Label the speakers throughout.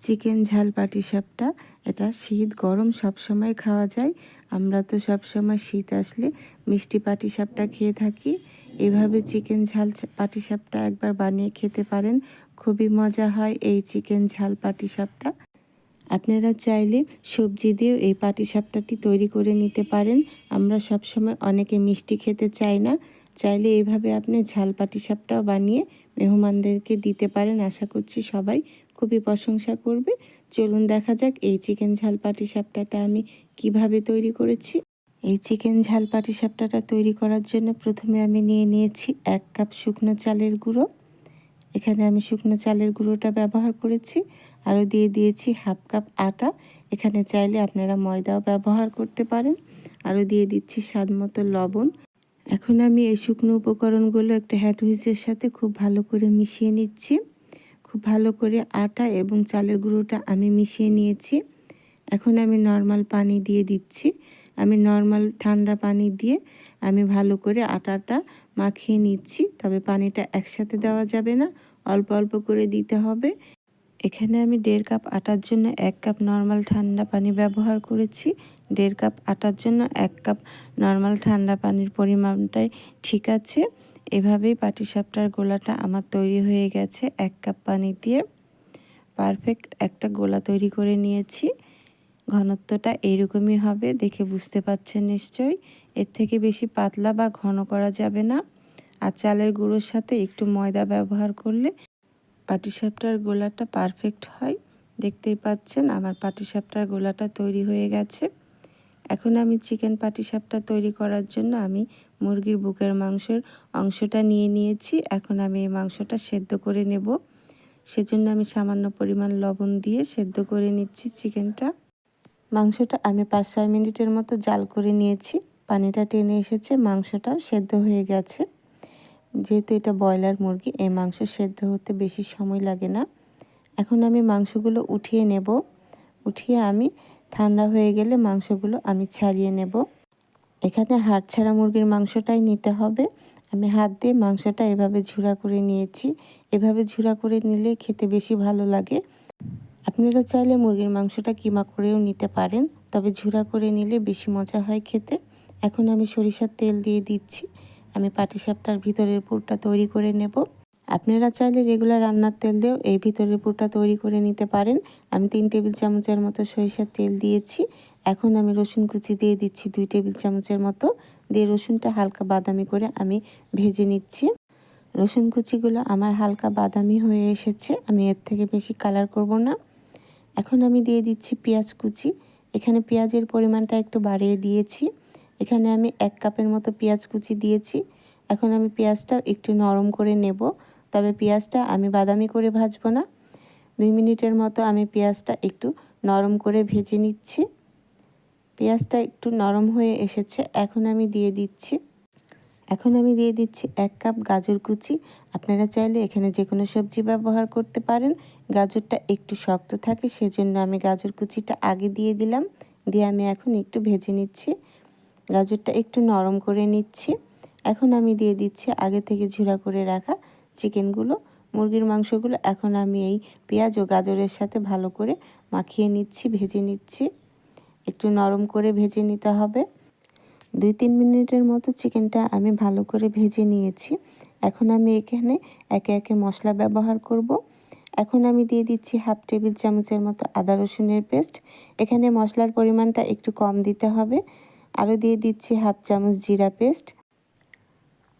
Speaker 1: Chicken ঝাল পাটিসাপটা। এটা শীত গরম সব সময় খাওয়া যায়। আমরা তো সব সময় শীত আসলে মিষ্টি পাটিসাপটা খেয়ে থাকি। এভাবে চিকেন ঝাল পাটিসাপটা একবার বানিয়ে খেতে পারেন। খুবই মজা হয় এই চিকেন ঝাল পাটিসাপটা। আপনারা চাইলে সবজি দিয়েও এই পাটিসাপটাটি তৈরি করে নিতে পারেন। আমরা সবসময় অনেকে মিষ্টি খেতে চাই না, চাইলে এইভাবে আপনি ঝাল পাটিসাপটাও বানিয়ে মেহমানদেরকে দিতে পারেন। আশা করছি সবাই খুবই প্রশংসা করবে। চলুন দেখা যাক এই চিকেন ঝাল পাটিসাপটাটা আমি কিভাবে তৈরি করেছি। এই চিকেন ঝাল পাটিসাপটাটা তৈরি করার জন্য প্রথমে আমি নিয়ে নিয়েছি 1 কাপ শুকনো চালের গুঁড়ো। এখানে আমি শুকনো চালের গুঁড়োটা ব্যবহার করেছি। আরও দিয়ে দিয়েছি 1/2 কাপ আটা। এখানে চাইলে আপনারা ময়দাও ব্যবহার করতে পারেন। আরও দিয়ে দিচ্ছি স্বাদ মতো লবণ। এখন আমি এই শুকনো উপকরণগুলো একটা হ্যান্ড হুইসের সাথে খুব ভালো করে মিশিয়ে নিচ্ছি। খুব ভালো করে আটা এবং চালের গুঁড়োটা আমি মিশিয়ে নিয়েছি। এখন আমি নর্মাল পানি দিয়ে দিচ্ছি। আমি নর্মাল ঠান্ডা পানি দিয়ে আমি ভালো করে আটাটা মাখিয়ে নিচ্ছি। তবে পানিটা একসাথে দেওয়া যাবে না, অল্প অল্প করে দিতে হবে। এখানে আমি 1.5 কাপ আটার জন্য 1 কাপ নর্মাল ঠান্ডা পানি ব্যবহার করেছি। 1.5 কাপ আটার জন্য 1 কাপ নর্মাল ঠান্ডা পানির পরিমাণটাই ঠিক আছে। এভাবেই পাটিসাপটার গোলাটা আমার তৈরি হয়ে গেছে। 1 কাপ পানি দিয়ে পারফেক্ট একটা গোলা তৈরি করে নিয়েছি। ঘনত্বটা এইরকমই হবে, দেখে বুঝতে পারছেন নিশ্চয়ই। এর থেকে বেশি পাতলা বা ঘন করা যাবে না। আর চালের গুঁড়োর সাথে একটু ময়দা ব্যবহার করলে পাটিসাপটার গোলাটা পারফেক্ট হয়। দেখতেই পাচ্ছেন আমার পাটিসাপটার গোলাটা তৈরি হয়ে গেছে। এখন আমি চিকেন পাটিসাপটা তৈরি করার জন্য আমি মুরগির বুকের মাংসের অংশটা নিয়ে নিয়েছি। এখন আমি এই মাংসটা সেদ্ধ করে নেব। সেজন্য আমি সামান্য পরিমাণ লবণ দিয়ে সেদ্ধ করে নিচ্ছি চিকেনটা। মাংসটা আমি 5-6 মিনিটের মতো জাল করে নিয়েছি। পানিটা টেনে এসেছে, মাংসটাও সেদ্ধ হয়ে গেছে। যেহেতু এটা ব্রয়লার মুরগি, এই মাংস সেদ্ধ হতে বেশি সময় লাগে না। এখন আমি মাংসগুলো উঠিয়ে নেব। উঠিয়ে আমি ঠান্ডা হয়ে গেলে মাংসগুলো আমি ছাড়িয়ে নেব। এখানে হাড় ছাড়া মুরগির মাংসটাই নিতে হবে। আমি হাত দিয়ে মাংসটা এভাবে ঝুরা করে নিয়েছি। এভাবে ঝুরা করে নিলে খেতে বেশি ভালো লাগে। আপনারা চাইলে মুরগির মাংসটা কিমা করেও নিতে পারেন, তবে ঝুরা করে নিলে বেশি মজা হয় খেতে। এখন আমি সরিষার তেল দিয়ে দিচ্ছি। আমি পাটিসাপটার ভিতরের পুরটা তৈরি করে নেব। আপনারা চাইলে রেগুলার রান্নার তেল দিয়েও এই ভিতরের পুরটা তৈরি করে নিতে পারেন। আমি 3 টেবিল চামচের মতো সরিষার তেল দিয়েছি। এখন আমি রসুন কুচি দিয়ে দিচ্ছি 2 টেবিল চামচের মতো। দিয়ে রসুনটা হালকা বাদামি করে আমি ভেজে নিচ্ছি। রসুন কুচিগুলো আমার হালকা বাদামি হয়ে এসেছে। আমি এর থেকে বেশি কালার করব না। এখন আমি দিয়ে দিচ্ছি পেঁয়াজ কুচি। এখানে পেঁয়াজের পরিমাণটা একটু বাড়িয়ে দিয়েছি। এখানে আমি 1 কাপের মতো পেঁয়াজ কুচি দিয়েছি। এখন আমি পেঁয়াজটা একটু নরম করে নেব, তবে পেঁয়াজটা আমি বাদামি করে ভাজবো না। 2 মিনিটের মতো আমি পেঁয়াজটা একটু নরম করে ভেজে নিচ্ছি। পেঁয়াজটা একটু নরম হয়ে এসেছে। এখন আমি দিয়ে দিচ্ছি 1 কাপ গাজর কুচি। আপনারা চাইলে এখানে যে কোনো সবজি ব্যবহার করতে পারেন। গাজরটা একটু শক্ত থাকে, সেজন্য আমি গাজর কুচিটা আগে দিয়ে দিলাম। দিয়ে আমি এখন একটু ভেজে নিচ্ছি। গাজরটা একটু নরম করে নিচ্ছি। এখন আমি দিয়ে দিচ্ছি আগে থেকে ঝুরা করে রাখা চিকেনগুলো, মুরগির মাংসগুলো। এখন আমি এই পেঁয়াজ ও গাজরের সাথে ভালো করে মাখিয়ে নিচ্ছি, ভেজে নিচ্ছি। একটু নরম করে ভেজে নিতে হবে। 2-3 মিনিটের মতো চিকেনটা আমি ভালো করে ভেজে নিয়েছি। এখন আমি এখানে একে একে মশলা ব্যবহার করব। এখন আমি দিয়ে দিচ্ছি 1/2 টেবিল চামচের মতো আদা রসুনের পেস্ট। এখানে মশলার পরিমাণটা একটু কম দিতে হবে। আরও দিয়ে দিচ্ছি 1/2 চামচ জিরা পেস্ট।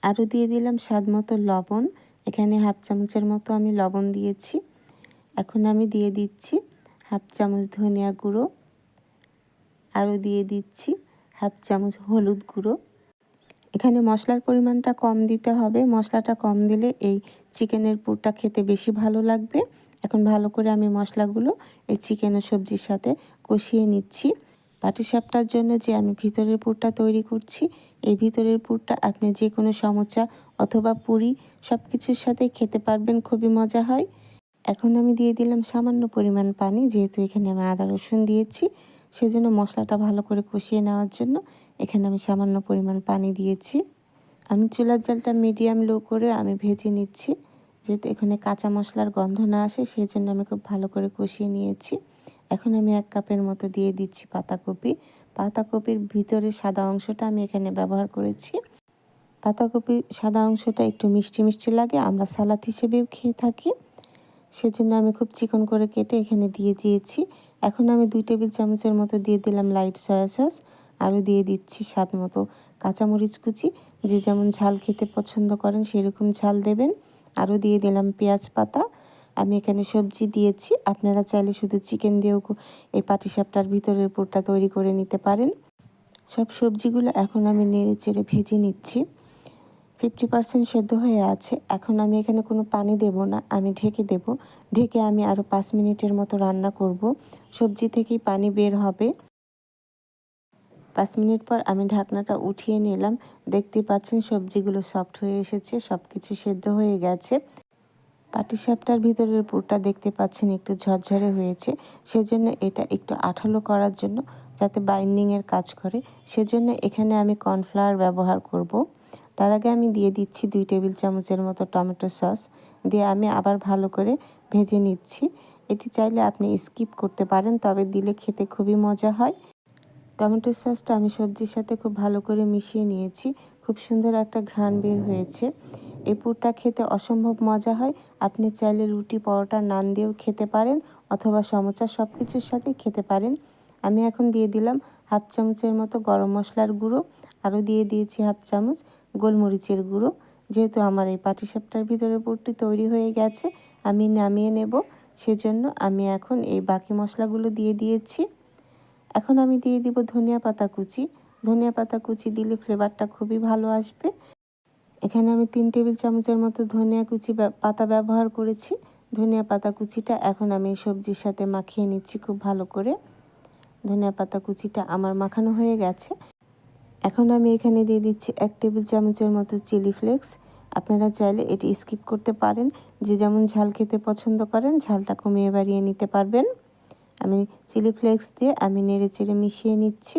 Speaker 1: আরও দিয়ে দিলাম স্বাদ মতো লবণ। এখানে 1/2 চামচের মতো আমি লবণ দিয়েছি। এখন আমি দিয়ে দিচ্ছি 1/2 চামচ ধনিয়া গুঁড়ো। আরও দিয়ে দিচ্ছি 1/2 চামচ হলুদ গুঁড়ো। এখানে মশলার পরিমাণটা কম দিতে হবে। মশলাটা কম দিলে এই চিকেনের পুরটা খেতে বেশি ভালো লাগবে। এখন ভালো করে আমি মশলাগুলো এই চিকেন ও সবজির সাথে কষিয়ে নিচ্ছি। পাটিসাপটার জন্য যে আমি ভিতরের পুরটা তৈরি করছি, এই ভিতরের পুরটা আপনি যে কোনো সমোসা অথবা পুরি সব কিছুর সাথে খেতে পারবেন, খুবই মজা হয়। এখন আমি দিয়ে দিলাম সামান্য পরিমাণ পানি। যেহেতু এখানে আমি আদা রসুন দিয়েছি, সেজন্য মশলাটা ভালো করে কষিয়ে নেওয়ার জন্য এখানে আমি সামান্য পরিমাণ পানি দিয়েছি। আমি চুলার জালটা মিডিয়াম লো করে আমি ভেজে নিচ্ছি, যাতে এখানে কাঁচা মশলার গন্ধ না আসে সেজন্য আমি খুব ভালো করে কষিয়ে নিয়েছি। এখন আমি 1 কাপের মতো দিয়ে দিচ্ছি পাতাকপি। পাতাকপির ভিতরে সাদা অংশটা আমি এখানে ব্যবহার করেছি। পাতাকপির সাদা অংশটা একটু মিষ্টি, মিষ্টি লাগে। আমরা সালাদ হিসেবেও খেয়ে থাকি। সেজন্য আমি খুব চিকন করে কেটে এখানে দিয়ে দিয়েছি। এখন আমি 2 টেবিল চামচের মতো দিয়ে দিলাম লাইট সয়া সস। আরও দিয়ে দিচ্ছি স্বাদ মতো কাঁচামরিচ কুচি। যে যেমন ঝাল খেতে পছন্দ করেন সেরকম ঝাল দেবেন। আরও দিয়ে দিলাম পেঁয়াজ পাতা। আমি এখানে সবজি দিয়েছি। আপনারা চাইলে শুধু চিকেন দিয়েও এই পাটিসাপটার ভিতরের পুরটা তৈরি করে নিতে পারেন। সব সবজিগুলো এখন আমি নেড়ে চেড়ে ভেজে নিচ্ছি। 50% সেদ্ধ হয়ে আছে। এখন আমি এখানে কোনো পানি দেব না, আমি ঢেকে দেব। ঢেকে আমি আরও 5 মিনিটের মতো রান্না করব। সবজি থেকেই পানি বের হবে। 5 মিনিট পর আমি ঢাকনাটা উঠিয়ে নিলাম। দেখতেই পাচ্ছেন সবজিগুলো সফট হয়ে এসেছে, সব কিছু সেদ্ধ হয়ে গেছে। পাটিসাপটার ভিতরের পুরটা দেখতে পাচ্ছেন একটু ঝরঝরে হয়েছে। সেজন্য এটা একটু আঠালো করার জন্য, যাতে বাইন্ডিংয়ের কাজ করে, সেজন্য এখানে আমি কর্নফ্লাওয়ার ব্যবহার করব। তার আগে আমি দিয়ে দিচ্ছি 2 টেবিল চামচের মতো টমেটো সস। দিয়ে আমি আবার ভালো করে ভেজে নিচ্ছি। এটি চাইলে আপনি স্কিপ করতে পারেন, তবে দিলে খেতে খুবই মজা হয়। টমেটো সসটা আমি সবজির সাথে খুব ভালো করে মিশিয়ে নিয়েছি। খুব সুন্দর একটা ঘ্রাণ বের হয়েছে। এই পুরটা খেতে অসম্ভব মজা হয়। আপনি চাইলে রুটি, পরোটা, নান দিয়েও খেতে পারেন অথবা সমোসা সব কিছুর সাথেই খেতে পারেন। আমি এখন দিয়ে দিলাম 1/2 চামচের মতো গরম মশলার গুঁড়ো। আরও দিয়ে দিয়েছি 1/2 চামচ গোলমরিচের গুঁড়ো। যেহেতু আমার এই পাটিসাপটার ভিতরে পুরটি তৈরি হয়ে গেছে, আমি নামিয়ে নেব। সেজন্য আমি এখন এই বাকি মশলাগুলো দিয়ে দিয়েছি। এখন আমি দিয়ে দিব ধনিয়া পাতা কুচি। ধনিয়া পাতা কুচি দিলে ফ্লেভারটা খুবই ভালো আসবে। এখানে আমি 3 টেবিল চামচের মতো ধনিয়া কুচি পাতা ব্যবহার করেছি। ধনিয়া পাতা কুচিটা এখন আমি সবজির সাথে মাখিয়ে নিচ্ছি খুব ভালো করে। ধনিয়া পাতা কুচিটা আমার মাখানো হয়ে গেছে। এখন আমি এখানে দিয়ে দিচ্ছি 1 টেবিল চামচের মতো চিলি ফ্লেক্স। আপনারা চাইলে এটি স্কিপ করতে পারেন। যে যেমন ঝাল খেতে পছন্দ করেন ঝালটা কমিয়ে বাড়িয়ে নিতে পারবেন। আমি চিলি ফ্লেক্স দিয়ে আমি নেড়েচেড়ে মিশিয়ে নিচ্ছি।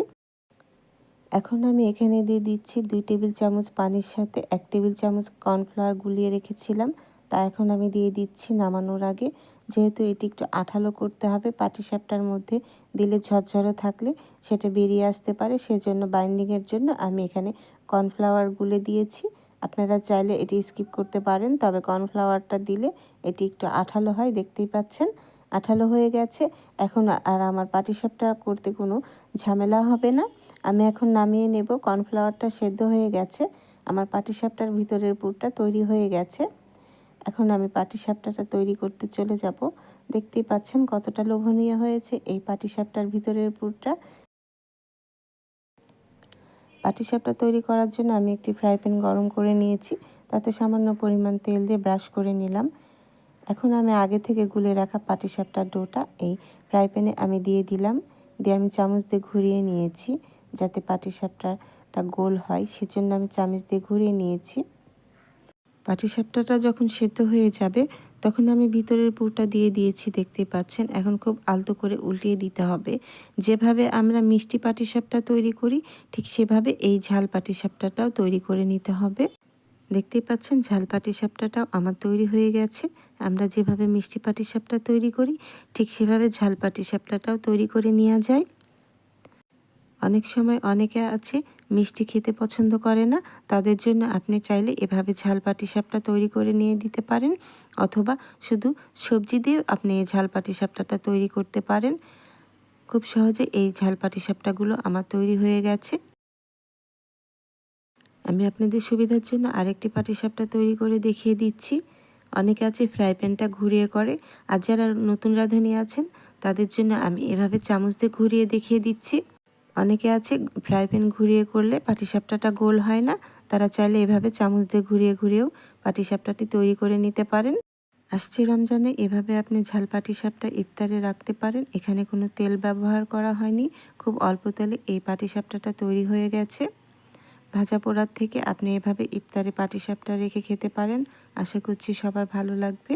Speaker 1: এখন আমি এখানে দিয়ে দিচ্ছি 2 টেবিল চামচ পানির সাথে 1 টেবিল চামচ কর্নফ্লাওয়ার গুলিয়ে রেখেছিলাম। তা এখন আমি দিয়ে দিচ্ছি নামানোর আগে। যেহেতু এটি একটু আঠালো করতে হবে, পাটিসাপটার মধ্যে দিলে ঝরঝরে থাকলে সেটা বেরিয়ে আসতে পারে, সেজন্য বাইন্ডিংয়ের জন্য আমি এখানে কর্নফ্লাওয়ার গুলে দিয়েছি। আপনারা চাইলে এটি স্কিপ করতে পারেন, তবে কর্নফ্লাওয়ারটা দিলে এটি একটু আঠালো হয়, দেখতেই পাচ্ছেন আঠালো হয়ে গেছে। এখন আর আমার পাটিসাপটা করতে কোনো ঝামেলা হবে না। আমি এখন নামিয়ে নেব। কর্নফ্লাওয়ারটা সেদ্ধ হয়ে গেছে। আমার পাটিসাপটার ভিতরের পুরটা তৈরি হয়ে গেছে। এখন আমি পাটিসাপটাটা তৈরি করতে চলে যাব। দেখতেই পাচ্ছেন কতটা লোভনীয় হয়েছে এই পাটিসাপটার ভিতরের পুরটা। পাটিসাপটা তৈরি করার জন্য আমি একটি ফ্রাই প্যান গরম করে নিয়েছি। তাতে সামান্য পরিমাণ তেল দিয়ে ব্রাশ করে নিলাম। এখন আমি আগে থেকে গুলে রাখা পাটিসাপটার ডোটা এই ফ্রাই প্যানে আমি দিয়ে দিলাম। দিয়ে আমি চামচ দিয়ে ঘুরিয়ে নিয়েছি, যাতে পাটিসাপটাটা গোল হয়, সেজন্য আমি চামচ দিয়ে ঘুরিয়ে নিয়েছি। পাটিসাপটাটা যখন সেদ্ধ হয়ে যাবে তখন আমি ভিতরের পুরটা দিয়ে দিয়েছি, দেখতেই পাচ্ছেন। এখন খুব আলতো করে উল্টিয়ে দিতে হবে। যেভাবে আমরা মিষ্টি পাটিসাপটা তৈরি করি ঠিক সেভাবে এই ঝাল পাটিসাপটাটাও তৈরি করে নিতে হবে। দেখতেই পাচ্ছেন ঝাল পাটিসাপটাটাও আমার তৈরি হয়ে গেছে। আমরা যেভাবে মিষ্টি পাটিসাপটা তৈরি করি ঠিক সেভাবে ঝাল পাটিসাপটাটাও তৈরি করে নেওয়া যায়। অনেক সময় অনেকে আছে মিষ্টি খেতে পছন্দ করে না, তাদের জন্য আপনি চাইলে এভাবে ঝাল পাটিসাপটা তৈরি করে নিয়ে দিতে পারেন, অথবা শুধু সবজি দিয়েও আপনি এই ঝাল পাটিসাপটাটা তৈরি করতে পারেন। খুব সহজে এই ঝাল পাটিসাপটাগুলো আমার তৈরি হয়ে গেছে। আমি আপনাদের সুবিধার জন্য আরেকটি পাটিসাপটা তৈরি করে দেখিয়ে দিচ্ছি। অনেকে আছে ফ্রাই প্যানটা ঘুরিয়ে করে, আর যারা নতুন রাঁধুনি আছেন তাদের জন্য আমি এভাবে চামচ দিয়ে ঘুরিয়ে দেখিয়ে দিচ্ছি। অনেকে আছে ফ্রাই প্যান ঘুরিয়ে করলে পাটিসাপটাটা গোল হয় না, তারা চাইলে এভাবে চামচ দিয়ে ঘুরিয়ে ঘুরিয়েও পাটিসাপটাটি তৈরি করে নিতে পারেন। আসছে রমজানে এভাবে আপনি ঝাল পাটিসাপটা ইফতারে রাখতে পারেন। এখানে কোনো তেল ব্যবহার করা হয়নি, খুব অল্প তেলে এই পাটিসাপটাটা তৈরি হয়ে গেছে। ভাজা পোড়ার থেকে আপনি এভাবে ইফতারে পাটিসাপটা রেখে খেতে পারেন। আশা করছি সবার ভালো লাগবে।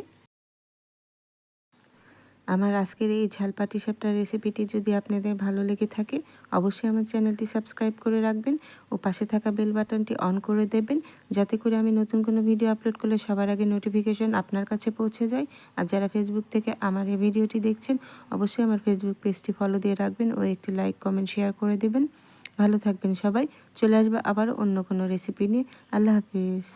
Speaker 1: আমার আজকের এই ঝাল পাটিসাপটার রেসিপিটি যদি আপনাদের ভালো লেগে থাকে অবশ্যই আমার চ্যানেলটি সাবস্ক্রাইব করে রাখবেন ও পাশে থাকা বেল বাটনটি অন করে দেবেন, যাতে করে আমি নতুন কোনো ভিডিও আপলোড করলে সবার আগে নোটিফিকেশন আপনার কাছে পৌঁছে যায়। আর যারা ফেসবুক থেকে আমার এই ভিডিওটি দেখছেন অবশ্যই আমার ফেসবুক পেজটি ফলো দিয়ে রাখবেন ও একটি লাইক কমেন্ট শেয়ার করে দেবেন। ভালো থাকবেন সবাই। চলে আসবো আবার অন্য কোনো রেসিপি নিয়ে। আল্লাহ হাফিজ।